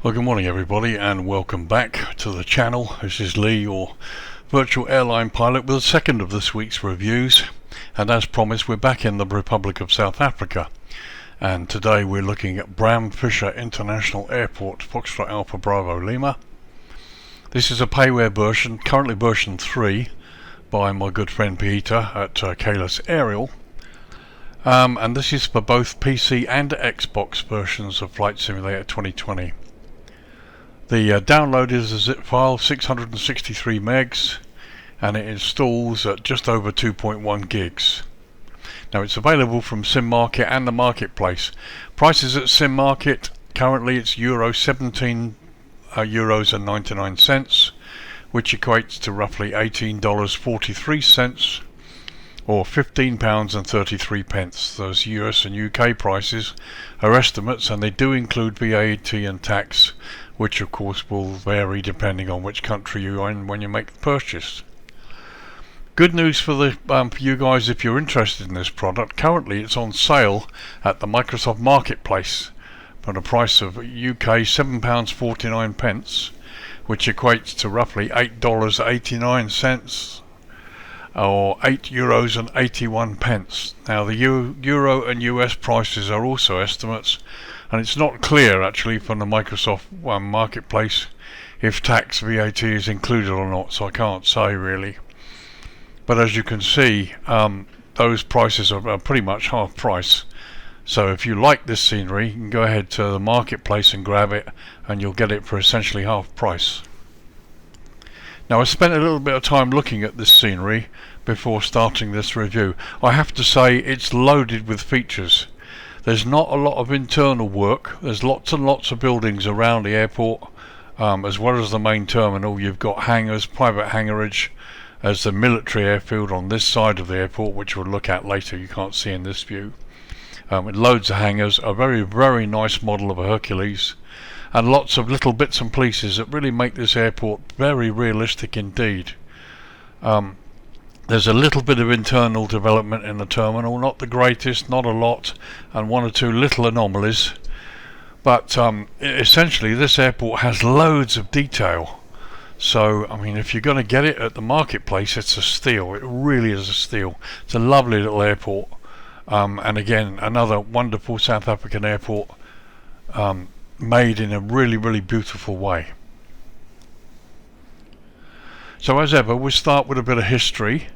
Well, good morning everybody and welcome back to the channel. This is Lee, your virtual airline pilot, with the second of this week's reviews, and as promised we're back in the Republic of South Africa, and today we're looking at Bram Fischer International Airport, Foxtrot Alpha Bravo Lima. This is a payware version, currently version 3 by my good friend Peter at Kalis Aerial, and this is for both PC and Xbox versions of Flight Simulator 2020. The download is a zip file, 663 megs, and it installs at just over 2.1 gigs. Now it's available from Sim Market and the Marketplace. Prices at Sim Market, currently it's €17 euros and 99 cents, which equates to roughly $18.43 or £15 and 33 pence. Those US and UK prices are estimates, and they do include VAT and tax, which of course will vary depending on which country you're in when you make the purchase. Good news for you guys if you're interested in this product. Currently it's on sale at the Microsoft Marketplace for the price of UK £7.49, which equates to roughly $8.89 or €8.81. Now the Euro and US prices are also estimates, and it's not clear actually from the Microsoft Marketplace if tax VAT is included or not, so I can't say really. But as you can see, those prices are pretty much half price. So if you like this scenery, you can go ahead to the Marketplace and grab it, and you'll get it for essentially half price. Now I spent a little bit of time looking at this scenery before starting this review. I have to say it's loaded with features. There's not a lot of internal work. There's lots and lots of buildings around the airport, as well as the main terminal. You've got hangars, private hangarage, as the military airfield on this side of the airport, which we'll look at later. You can't see in this view. With loads of hangars, a very nice model of a Hercules, and lots of little bits and pieces that really make this airport very realistic indeed. There's a little bit of internal development in the terminal, not the greatest, not a lot, and one or two little anomalies, but essentially this airport has loads of detail. So I mean, if you're going to get it at the Marketplace, it's a steal. It really is a steal. It's a lovely little airport, and again another wonderful South African airport, made in a really beautiful way. So as ever, we'll start with a bit of history.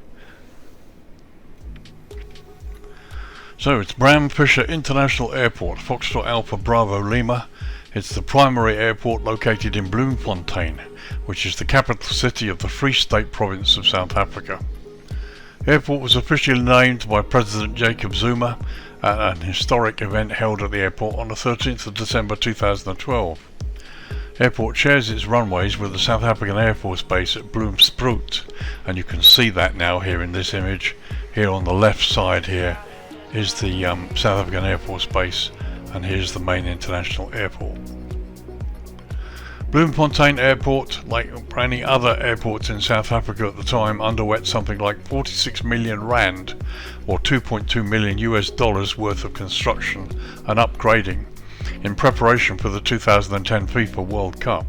So it's Bram Fischer International Airport, Foxtrot Alpha Bravo Lima. It's the primary airport located in Bloemfontein, which is the capital city of the Free State province of South Africa. The airport was officially named by President Jacob Zuma at an historic event held at the airport on the 13th of December 2012. The airport shares its runways with the South African Air Force Base at Msfs, and you can see that now here in this image. Here on the left side here is the South African Air Force Base, and here's the main international airport. Bloemfontein Airport, like any other airports in South Africa at the time, underwent something like 46 million rand or $2.2 million worth of construction and upgrading in preparation for the 2010 FIFA World Cup.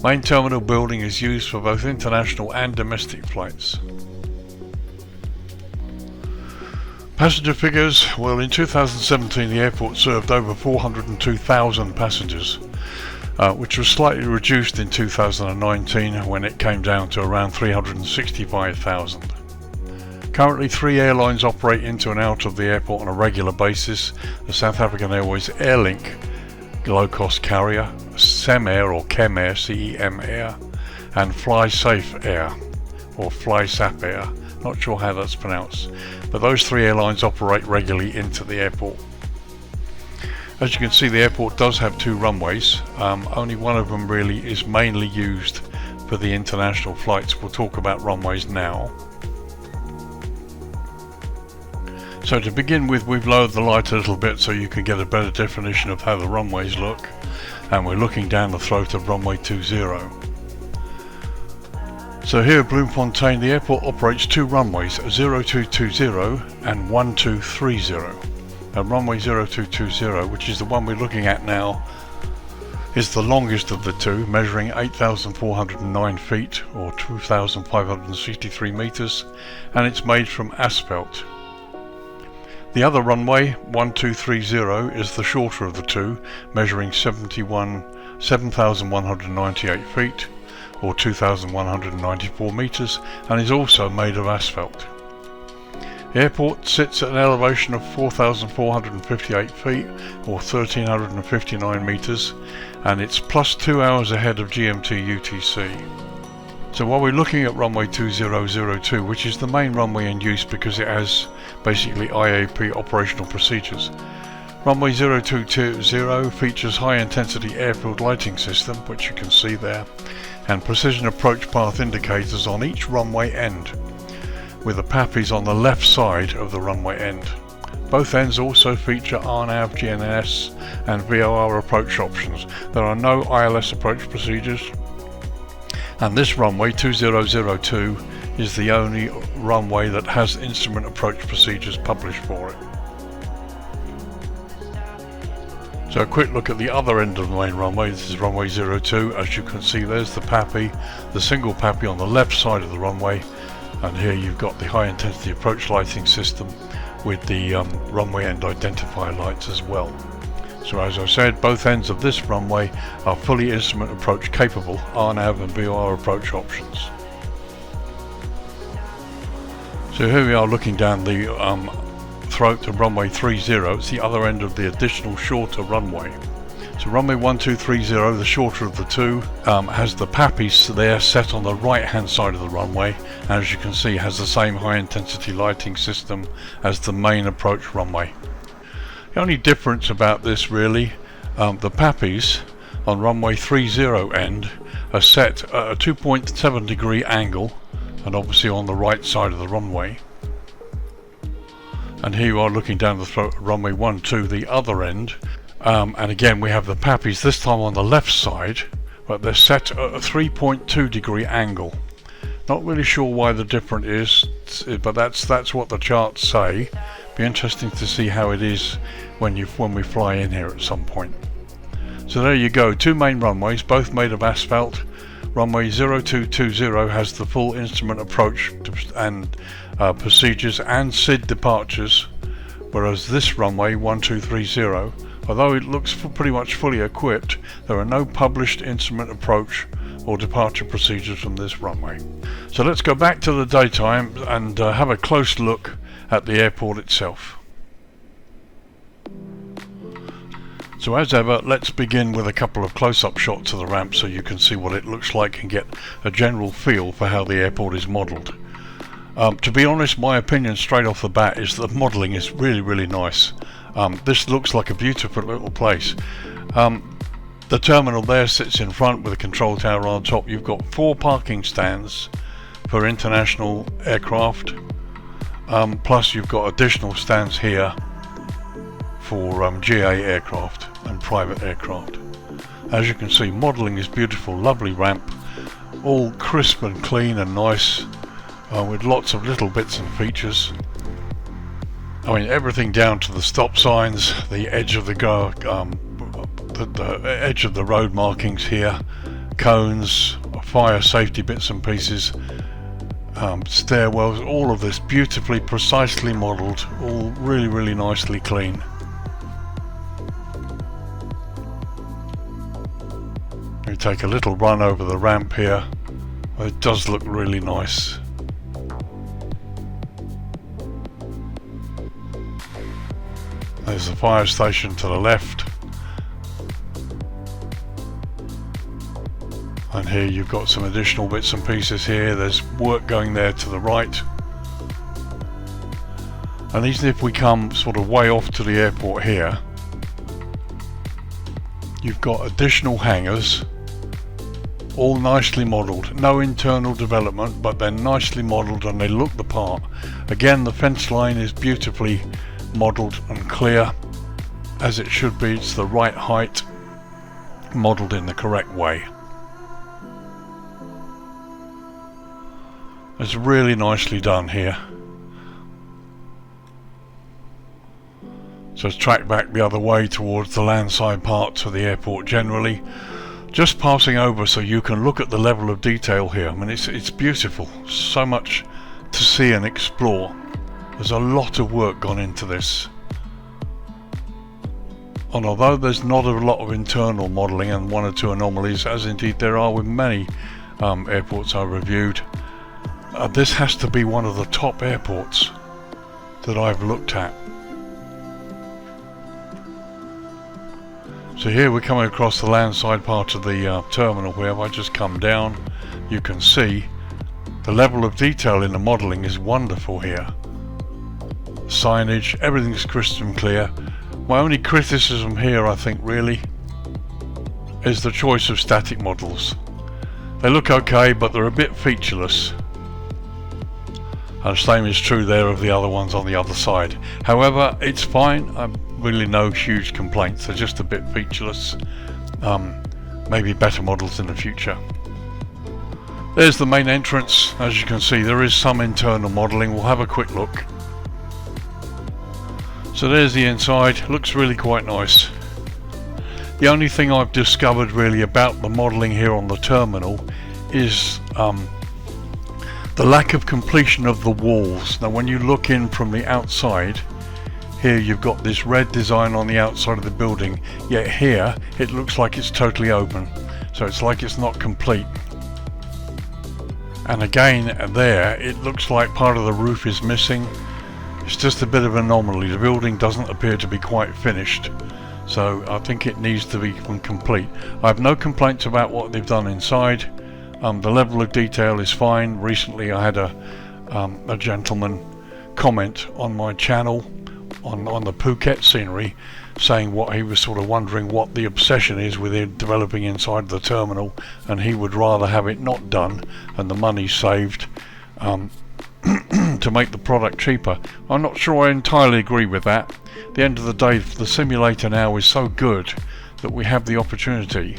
Main terminal building is used for both international and domestic flights. Passenger figures, well, in 2017 the airport served over 402,000 passengers, which was slightly reduced in 2019 when it came down to around 365,000. Currently 3 airlines operate into and out of the airport on a regular basis: the South African Airways Airlink low-cost carrier, Cemair or Cemair, CEM Air, and FlySafe Air or FlySap Air. Not sure how that's pronounced, but those 3 airlines operate regularly into the airport. As you can see, the airport does have 2 runways. Only one of them really is mainly used for the international flights. We'll talk about runways now. So to begin with, we've lowered the light a little bit so you can get a better definition of how the runways look, and we're looking down the throat of runway 20. So here at Bloemfontein, the airport operates 2 runways, 0220 and 1230. And runway 0220, which is the one we're looking at now, is the longest of the two, measuring 8,409 feet or 2,563 meters, and it's made from asphalt. The other runway, 1230, is the shorter of the two, measuring 7,198 feet or 2,194 meters, and is also made of asphalt. The airport sits at an elevation of 4,458 feet or 1,359 meters, and it's plus 2 hours ahead of GMT UTC. So while we're looking at runway 2002, which is the main runway in use because it has basically IAP operational procedures, runway 0220 features high intensity airfield lighting system, which you can see there, and precision approach path indicators on each runway end, with the PAPIs on the left side of the runway end. Both ends also feature RNAV, GNS and VOR approach options. There are no ILS approach procedures, and this runway 2002 is the only runway that has instrument approach procedures published for it. So a quick look at the other end of the main runway. This is runway 02. As you can see, there's the PAPI, the single PAPI on the left side of the runway, and here you've got the high intensity approach lighting system with the runway end identifier lights as well. So as I said, both ends of this runway are fully instrument approach capable, RNAV and VOR approach options. So here we are looking down the throat of runway 30. It's the other end of the additional shorter runway. So runway 1230, the shorter of the two, has the PAPIs there set on the right hand side of the runway, and as you can see has the same high intensity lighting system as the main approach runway. The only difference about this really, the PAPIs on runway 30 end are set at a 2.7 degree angle, and obviously on the right side of the runway. And here you are looking down the throat of runway 12, the other end, and again we have the PAPIs this time on the left side, but they're set at a 3.2 degree angle. Not really sure why the difference is, but that's what the charts say. Be interesting to see how it is when we fly in here at some point. So there you go, two main runways, both made of asphalt. Runway 0220 has the full instrument approach and procedures and SID departures, whereas this runway 1230, although it looks pretty much fully equipped, there are no published instrument approach or departure procedures from this runway. So let's go back to the daytime and have a close look at the airport itself. So as ever, let's begin with a couple of close-up shots of the ramp so you can see what it looks like and get a general feel for how the airport is modelled. To be honest, my opinion straight off the bat is that the modelling is really nice. This looks like a beautiful little place. The terminal there sits in front with a control tower on top. You've got 4 parking stands for international aircraft, plus you've got additional stands here for GA aircraft and private aircraft. As you can see, modelling is beautiful, lovely ramp, all crisp and clean and nice, with lots of little bits and features. I mean, everything down to the stop signs, the edge of the edge of the road markings here, cones, fire safety bits and pieces, stairwells, all of this beautifully, precisely modelled, all really nicely clean. We take a little run over the ramp here. It does look really nice. There's the fire station to the left, and here you've got some additional bits and pieces here. There's work going there to the right, and even if we come sort of way off to the airport here, you've got additional hangars, all nicely modelled. No internal development, but they're nicely modelled and they look the part. Again, the fence line is beautifully modelled and clear, as it should be. It's the right height, modelled in the correct way. It's really nicely done here. So it's tracked back the other way towards the landside parts of the airport generally. Just passing over so you can look at the level of detail here. I mean, it's beautiful. So much to see and explore. There's a lot of work gone into this. And although there's not a lot of internal modelling and one or two anomalies, as indeed there are with many airports I've reviewed, this has to be one of the top airports that I've looked at. So here we're coming across the landside part of the terminal where if I just come down, you can see the level of detail in the modelling is wonderful here. Signage, everything's crystal clear. My only criticism here, I think, really, is the choice of static models. They look okay, but they're a bit featureless. And the same is true there of the other ones on the other side. However, it's fine. Really no huge complaints. They're just a bit featureless. Maybe better models in the future. There's the main entrance. As you can see, there is some internal modelling. We'll have a quick look. So there's the inside. Looks really quite nice. The only thing I've discovered really about the modelling here on the terminal is the lack of completion of the walls. Now when you look in from the outside, here you've got this red design on the outside of the building, yet here it looks like it's totally open. So it's like it's not complete. And again there, it looks like part of the roof is missing. It's just a bit of an anomaly. The building doesn't appear to be quite finished. So I think it needs to be complete. I have no complaints about what they've done inside. The level of detail is fine. Recently I had a gentleman comment on my channel on the Phuket scenery, saying what he was sort of wondering what the obsession is with it developing inside the terminal, and he would rather have it not done and the money saved to make the product cheaper. I'm not sure I entirely agree with that. At the end of the day, the simulator now is so good that we have the opportunity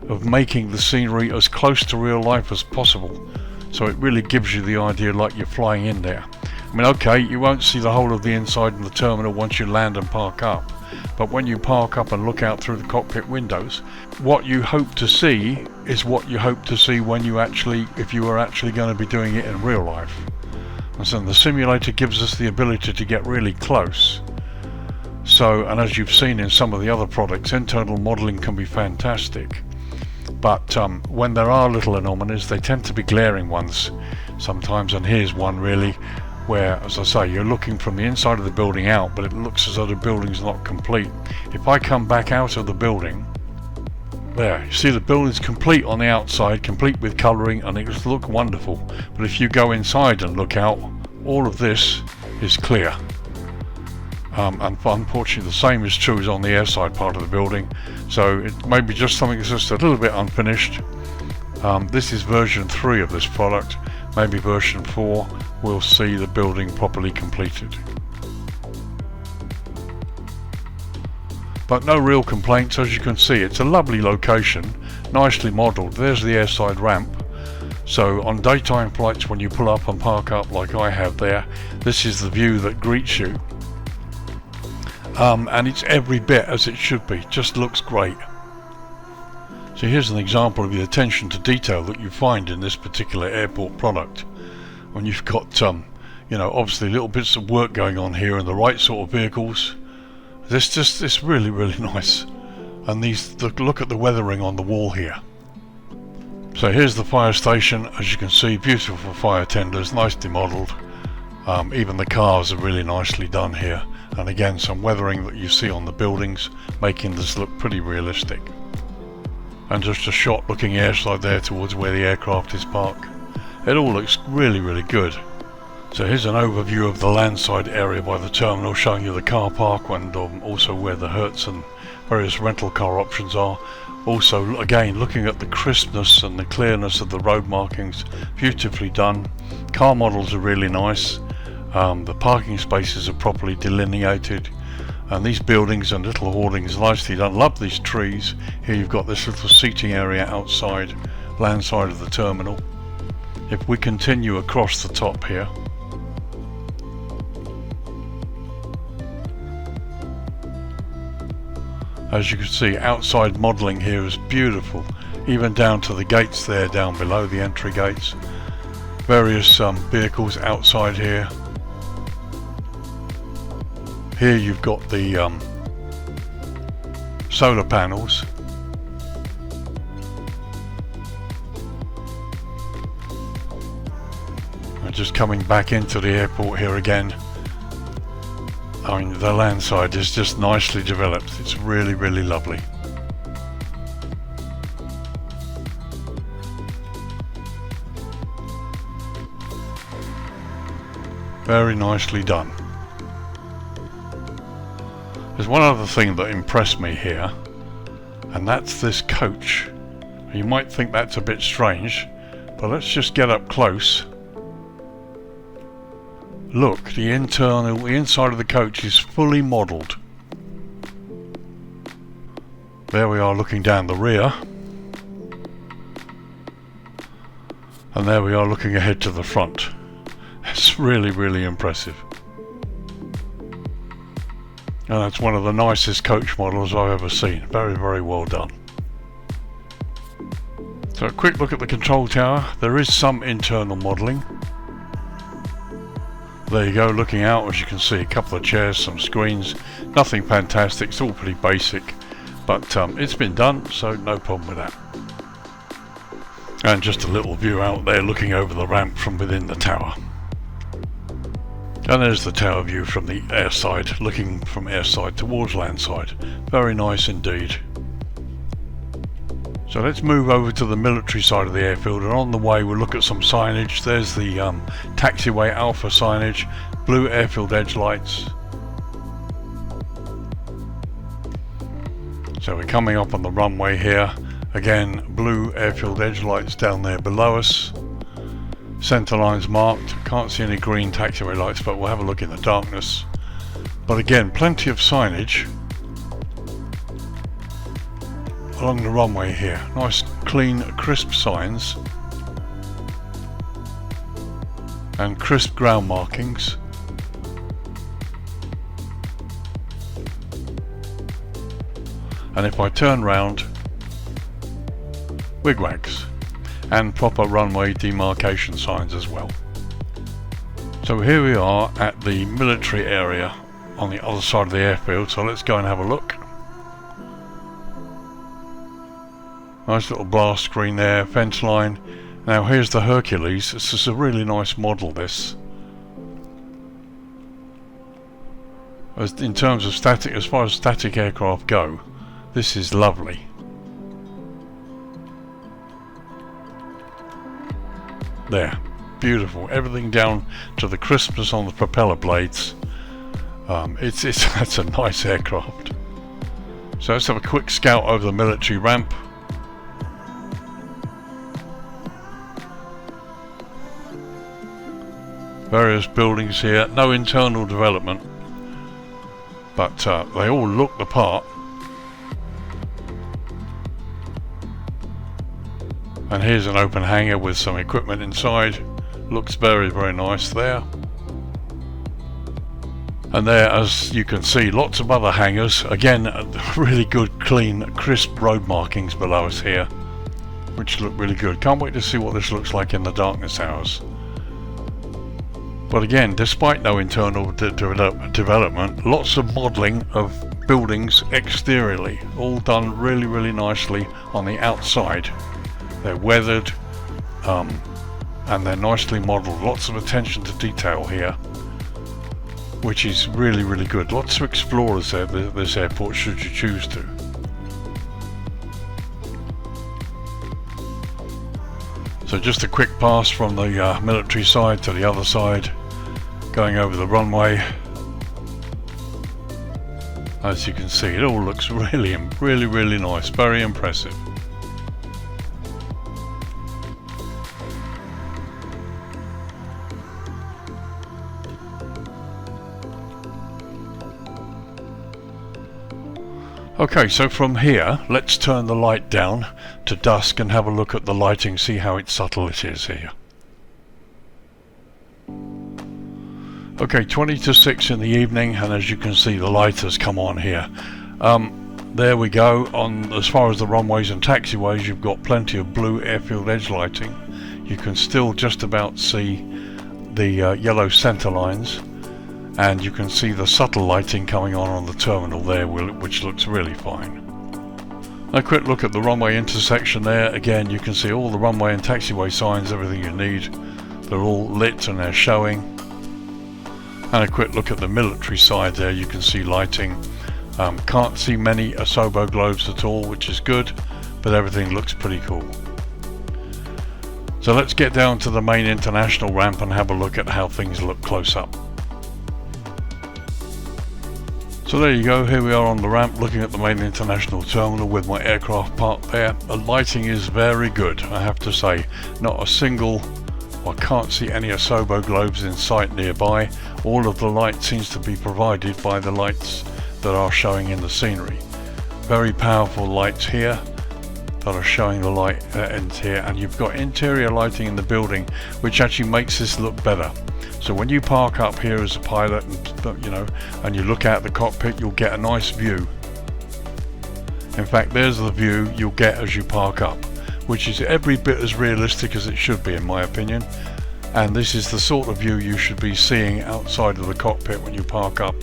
of making the scenery as close to real life as possible, so it really gives you the idea like you're flying in there. I mean, okay, you won't see the whole of the inside in the terminal once you land and park up, but when you park up and look out through the cockpit windows, what you hope to see is what you hope to see when you actually, if you are actually going to be doing it in real life. And so the simulator gives us the ability to get really close. So, and as you've seen in some of the other products, internal modelling can be fantastic. But when there are little anomalies, they tend to be glaring ones sometimes, and here's one really where, as I say, you're looking from the inside of the building out, but it looks as though the building's not complete. If I come back out of the building, there, you see the building's complete on the outside, complete with colouring, and it looks wonderful. But if you go inside and look out, all of this is clear. And unfortunately the same is true as on the airside part of the building, so it may be just something that's just a little bit unfinished. This is version 3 of this product. Maybe version 4 will see the building properly completed. But no real complaints. As you can see, it's a lovely location, nicely modelled. There's the airside ramp. So on daytime flights, when you pull up and park up like I have there, this is the view that greets you. And it's every bit as it should be. Just looks great. So here's an example of the attention to detail that you find in this particular airport product. When you've got, you know, obviously little bits of work going on here in the right sort of vehicles. It's really, really nice. And look at the weathering on the wall here. So here's the fire station. As you can see, beautiful fire tenders, nicely modelled. Even the cars are really nicely done here. And again, some weathering that you see on the buildings, making this look pretty realistic. And just a shot looking airside there towards where the aircraft is parked. It all looks really, really good. So here's an overview of the landside area by the terminal, showing you the car park and also where the Hertz and various rental car options are. Also, again, looking at the crispness and the clearness of the road markings, beautifully done. Car models are really nice. The parking spaces are properly delineated, and these buildings and little hoardings nicely done. Love these trees. Here you've got this little seating area outside, landside of the terminal. If we continue across the top here, As you can see, outside modelling here is beautiful, even down to the gates there down below, the entry gates. Various vehicles outside here. Here you've got the solar panels. And just coming back into the airport here again. I mean, the landside is just nicely developed. It's really, really lovely. Very nicely done. There's one other thing that impressed me here, and that's this coach. You might think that's a bit strange, but let's just get up close. Look, the inside of the coach is fully modelled. There we are looking down the rear. And there we are looking ahead to the front. It's really, really impressive. And that's one of the nicest coach models I've ever seen. Very, very well done. So a quick look at the control tower. There is some internal modelling. There you go, looking out, as you can see, a couple of chairs, some screens, nothing fantastic, it's all pretty basic, but it's been done, so no problem with that. And just a little view out there looking over the ramp from within the tower. And there's the tower view from the airside, looking from airside towards landside. Very nice indeed. So let's move over to the military side of the airfield, and on the way we'll look at some signage. There's the taxiway alpha signage, blue airfield edge lights. So we're coming up on the runway here. Again, blue airfield edge lights down there below us. Centre lines marked. Can't see any green taxiway lights, but we'll have a look in the darkness. But again, plenty of signage along the runway here. Nice, clean, crisp signs and crisp ground markings. And if I turn round, wigwags and proper runway demarcation signs as well. So here we are at the military area on the other side of the airfield, so let's go and have a look. Nice little blast screen there, fence line. Now here's the Hercules. This is a really nice model, this. In terms of static, as far as static aircraft go, this is lovely. There, beautiful. Everything down to the crispness on the propeller blades. That's a nice aircraft. So let's have a quick scout over the military ramp. Various buildings here, no internal development, but they all look the part. And here's an open hangar with some equipment inside. Looks very, very nice there. And there, as you can see, lots of other hangars. Again, really good, clean, crisp road markings below us here, which look really good. Can't wait to see what this looks like in the darkness hours. But again, despite no internal development, lots of modelling of buildings exteriorly, all done really, really nicely on the outside. They're weathered, and they're nicely modelled. Lots of attention to detail here, which is really, really good. Lots of explorers at this airport, should you choose to. So just a quick pass from the military side to the other side, going over the runway. As you can see, it all looks really, really, really nice. Very impressive. Okay, so from here, let's turn the light down to dusk and have a look at the lighting, see how subtle it is here. Okay, 20 to 6 in the evening, and as you can see, the light has come on here. There we go. On as far as the runways and taxiways, you've got plenty of blue airfield edge lighting. You can still just about see the yellow centre lines, and you can see the subtle lighting coming on the terminal there, which looks really fine. A quick look at the runway intersection there. Again, you can see all the runway and taxiway signs, everything you need. They're all lit and they're showing. And a quick look at the military side there. You can see lighting. Can't see many Asobo globes at all, which is good, but everything looks pretty cool. So let's get down to the main international ramp and have a look at how things look close up. So there you go, here we are on the ramp looking at the main international terminal with my aircraft parked there. The lighting is very good, I have to say. Not a single, I can't see any Asobo globes in sight nearby. All of the light seems to be provided by the lights that are showing in the scenery. Very powerful lights here that are showing the light ends here, and you've got interior lighting in the building which actually makes this look better. So when you park up here as a pilot and you look out the cockpit, you'll get a nice view. In fact, there's the view you'll get as you park up, which is every bit as realistic as it should be in my opinion. And this is the sort of view you should be seeing outside of the cockpit when you park up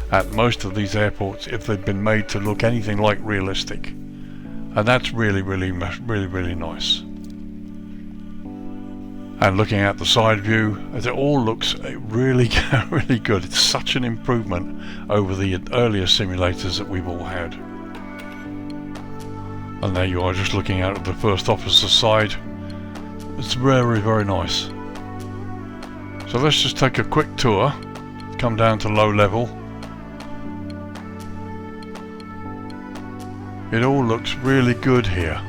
at most of these airports, if they've been made to look anything like realistic. And that's really nice. And looking at the side view, as it all looks really good. It's such an improvement over the earlier simulators that we've all had. And there you are, just looking out at the first officer's side. It's very nice. So let's just take a quick tour, come down to low level. It all looks really good here,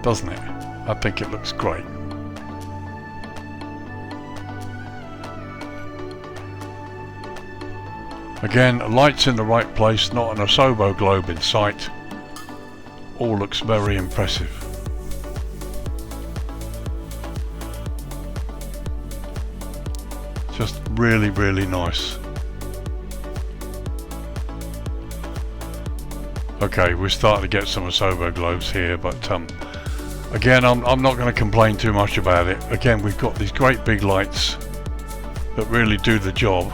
doesn't it? I think it looks great. Again, lights in the right place, not an Asobo globe in sight. All looks very impressive. Just really nice. Okay, we're starting to get some Asobo globes here, but again, I'm not going to complain too much about it. Again, we've got these great big lights that really do the job.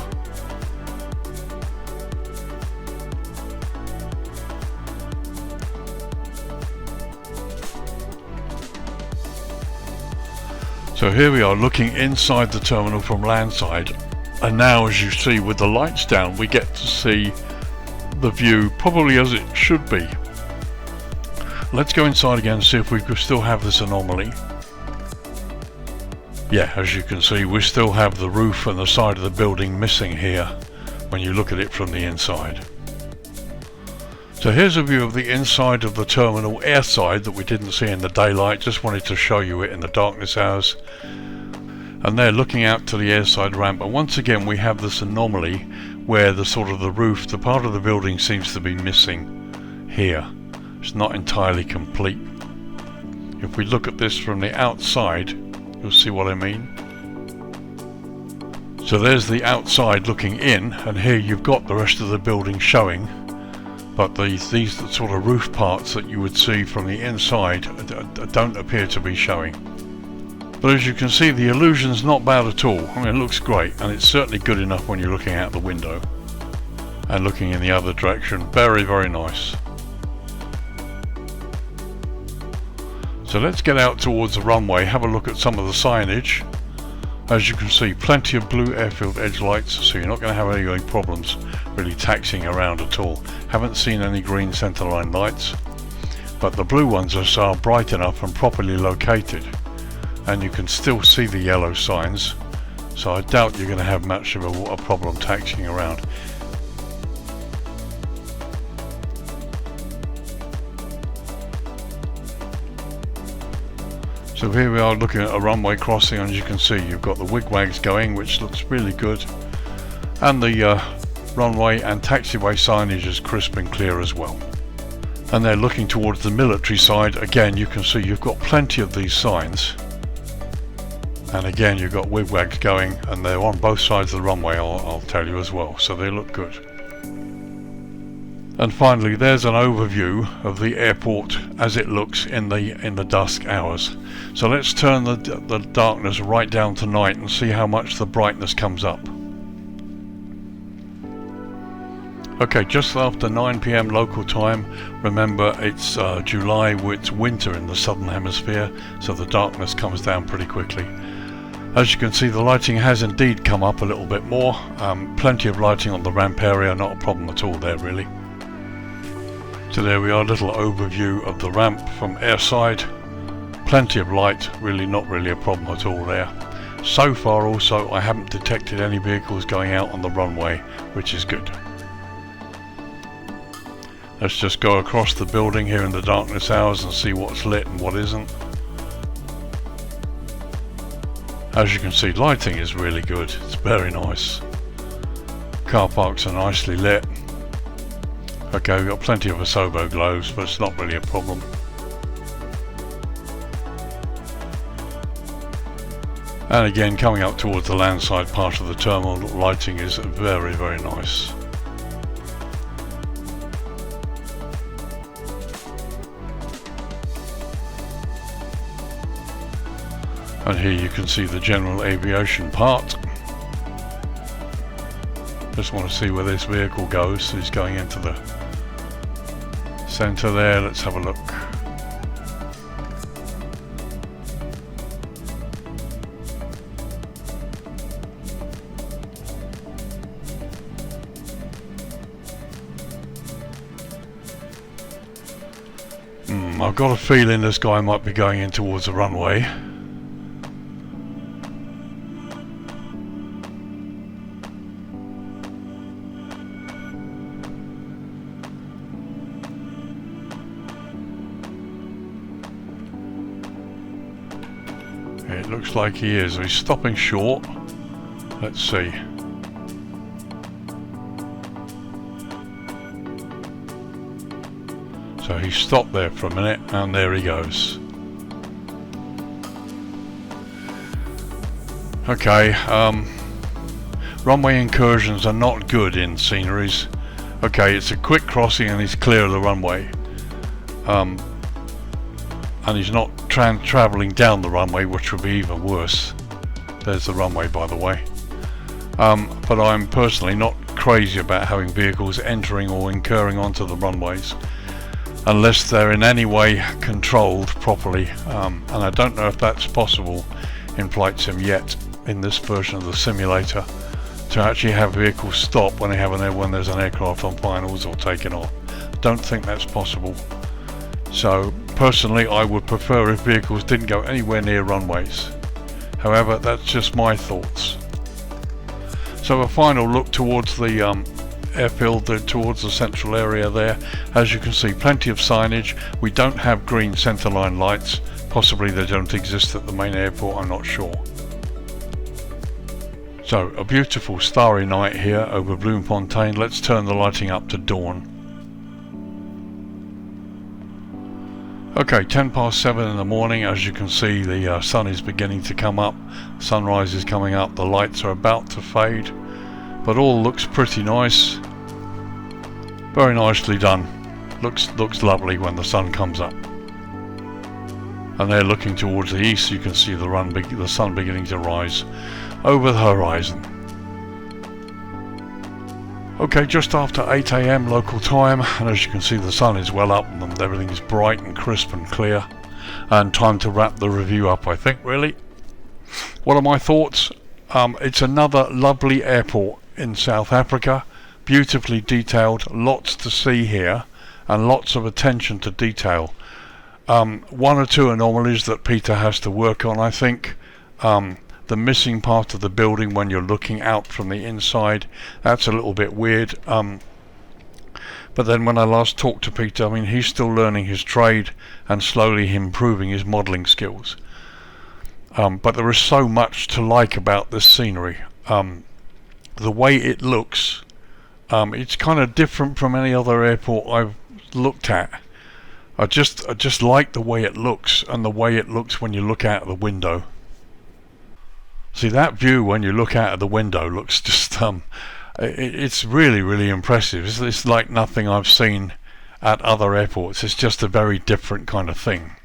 So here we are looking inside the terminal from landside, and now as you see with the lights down we get to see the view probably as it should be. Let's go inside again and see if we still have this anomaly. Yeah, as you can see we still have the roof and the side of the building missing here when you look at it from the inside. So here's a view of the inside of the terminal airside that we didn't see in the daylight. Just wanted to show you it in the darkness hours. And there, looking out to the airside ramp, and once again we have this anomaly where the sort of the roof, the part of the building seems to be missing here. It's not entirely complete. If we look at this from the outside, you'll see what I mean. So there's the outside looking in, and here you've got the rest of the building showing. But these sort of roof parts that you would see from the inside don't appear to be showing. But as you can see, the illusion's not bad at all. I mean, it looks great, and it's certainly good enough when you're looking out the window and looking in the other direction. Very nice. So let's get out towards the runway, have a look at some of the signage. As you can see, plenty of blue airfield edge lights, so you're not going to have any problems really taxiing around at all. Haven't seen any green centerline lights, but the blue ones are bright enough and properly located, and you can still see the yellow signs, so I doubt you're going to have much of a problem taxiing around. So here we are looking at a runway crossing, and as you can see you've got the wigwags going, which looks really good, and the runway and taxiway signage is crisp and clear as well. And they're looking towards the military side. Again, you can see you've got plenty of these signs, and again you've got wigwags going, and they're on both sides of the runway, I'll tell you as well, so they look good. And finally, there's an overview of the airport as it looks in the dusk hours. So let's turn the darkness right down to night and see how much the brightness comes up. Okay, just after 9 PM local time. Remember, it's July, it's winter in the southern hemisphere, so the darkness comes down pretty quickly. As you can see, the lighting has indeed come up a little bit more. Plenty of lighting on the ramp area, not a problem at all there really. So there we are, a little overview of the ramp from airside. Plenty of light, really not really a problem at all there. So far also, I haven't detected any vehicles going out on the runway, which is good. Let's just go across the building here in the darkness hours and see what's lit and what isn't. As you can see, lighting is really good, it's very nice. Car parks are nicely lit. Okay, we've got plenty of Asobo globes, but it's not really a problem. And again, coming up towards the landside part of the terminal, lighting is very, very nice. And here you can see the general aviation part. Just want to see where this vehicle goes. He's going into the center there. Let's have a look. I've got a feeling this guy might be going in towards the runway. It looks like he is. He's stopping short. Let's see. So he stopped there for a minute and there he goes. Okay, runway incursions are not good in sceneries. Okay, it's a quick crossing and he's clear of the runway. And he's not travelling down the runway, which would be even worse. There's the runway, by the way. But I'm personally not crazy about having vehicles entering or incurring onto the runways unless they're in any way controlled properly, and I don't know if that's possible in Flight Sim yet in this version of the simulator, to actually have vehicles stop when there's an aircraft on finals or taking off. Don't think that's possible. So personally, I would prefer if vehicles didn't go anywhere near runways. However, that's just my thoughts. So a final look towards the airfield, towards the central area there. As you can see, plenty of signage. We don't have green centerline lights. Possibly they don't exist at the main airport, I'm not sure. So a beautiful starry night here over Bloemfontein. Let's turn the lighting up to dawn. Okay, 7:10 in the morning. As you can see, the sun is beginning to come up. Sunrise is coming up. The lights are about to fade, but all looks pretty nice. Very nicely done. Looks lovely when the sun comes up. And they're looking towards the east. You can see the sun beginning to rise over the horizon. Okay, just after 8 AM local time, and as you can see, the sun is well up and everything is bright and crisp and clear. And time to wrap the review up, I think, really. What are my thoughts? It's another lovely airport in South Africa. Beautifully detailed, lots to see here, and lots of attention to detail. One or two anomalies that Peter has to work on, I think. The missing part of the building when you're looking out from the inside, that's a little bit weird. But then when I last talked to Peter, I mean, he's still learning his trade and slowly improving his modelling skills. But there is so much to like about this scenery. The way it looks, it's kind of different from any other airport I've looked at. I just like the way it looks, and the way it looks when you look out of the window. See, that view when you look out of the window looks just It's really, really impressive. It's like nothing I've seen at other airports. It's just a very different kind of thing.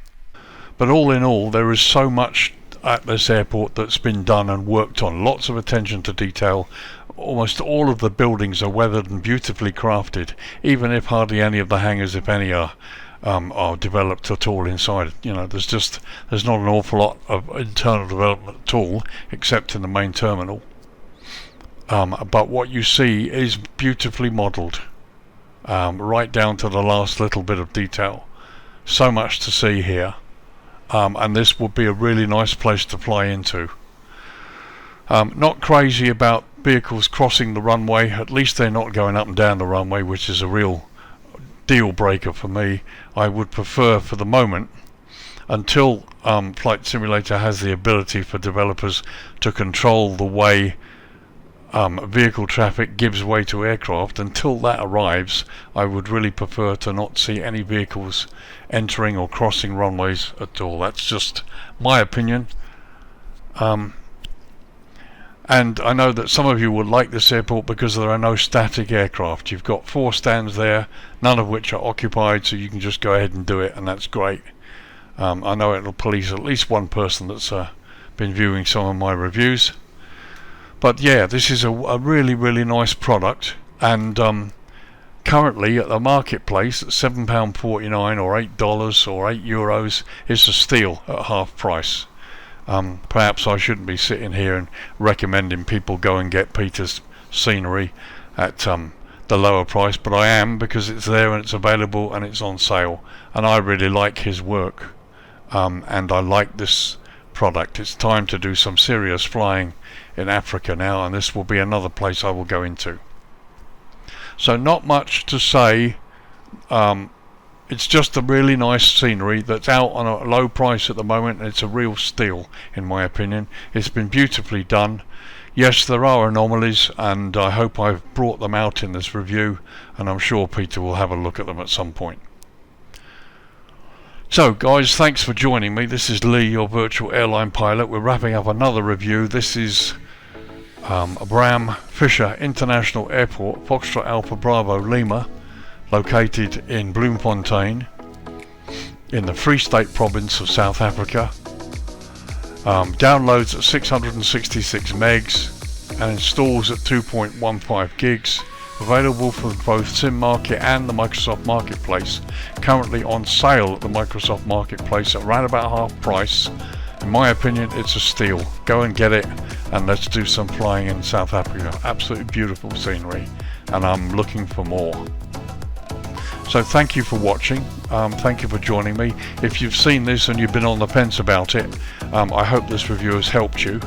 But all in all, there is so much at this airport that's been done and worked on. Lots of attention to detail. Almost all of the buildings are weathered and beautifully crafted, even if hardly any of the hangars, if any, are developed at all inside. You know, there's not an awful lot of internal development at all, except in the main terminal. But what you see is beautifully modelled, right down to the last little bit of detail. So much to see here. And this would be a really nice place to fly into. Not crazy about vehicles crossing the runway. At least they're not going up and down the runway, which is a real deal breaker for me. I would prefer, for the moment, until Flight Simulator has the ability for developers to control the way vehicle traffic gives way to aircraft. Until that arrives, I would really prefer to not see any vehicles entering or crossing runways at all. That's just my opinion. And I know that some of you would like this airport because there are no static aircraft. You've got 4 stands there, none of which are occupied, so you can just go ahead and do it, and that's great. I know it'll please at least one person that's been viewing some of my reviews. But yeah, this is a really, really nice product, and currently at the marketplace at £7.49 or $8 or €8 is a steal at half price. Perhaps I shouldn't be sitting here and recommending people go and get Peter's scenery at the lower price, but I am, because it's there and it's available and it's on sale, and I really like his work, and I like this product. It's time to do some serious flying in Africa now, and this will be another place I will go into. So not much to say. It's just a really nice scenery that's out on a low price at the moment, and it's a real steal in my opinion. It's been beautifully done. Yes, there are anomalies, and I hope I've brought them out in this review, and I'm sure Peter will have a look at them at some point. So guys, thanks for joining me. This is Lee, your virtual airline pilot. We're wrapping up another review. This is Bram Fischer International Airport, Foxtrot Alpha Bravo Lima, located in Bloemfontein in the Free State province of South Africa. Downloads at 666 megs and installs at 2.15 gigs. Available for both SimMarket and the Microsoft Marketplace. Currently on sale at the Microsoft Marketplace at around about half price. In my opinion, it's a steal. Go and get it, and let's do some flying in South Africa. Absolutely beautiful scenery, and I'm looking for more. So thank you for watching. Thank you for joining me. If you've seen this and you've been on the fence about it, I hope this review has helped you.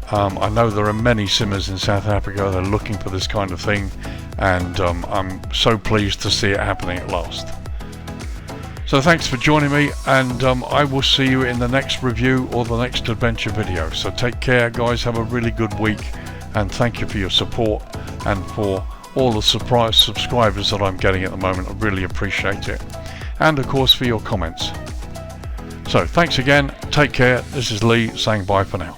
I know there are many simmers in South Africa that are looking for this kind of thing, and I'm so pleased to see it happening at last. So thanks for joining me, and I will see you in the next review or the next adventure video. So take care guys, have a really good week, and thank you for your support and for all the subscribers that I'm getting at the moment. I really appreciate it, and of course for your comments. So thanks again, take care. This is Lee saying bye for now.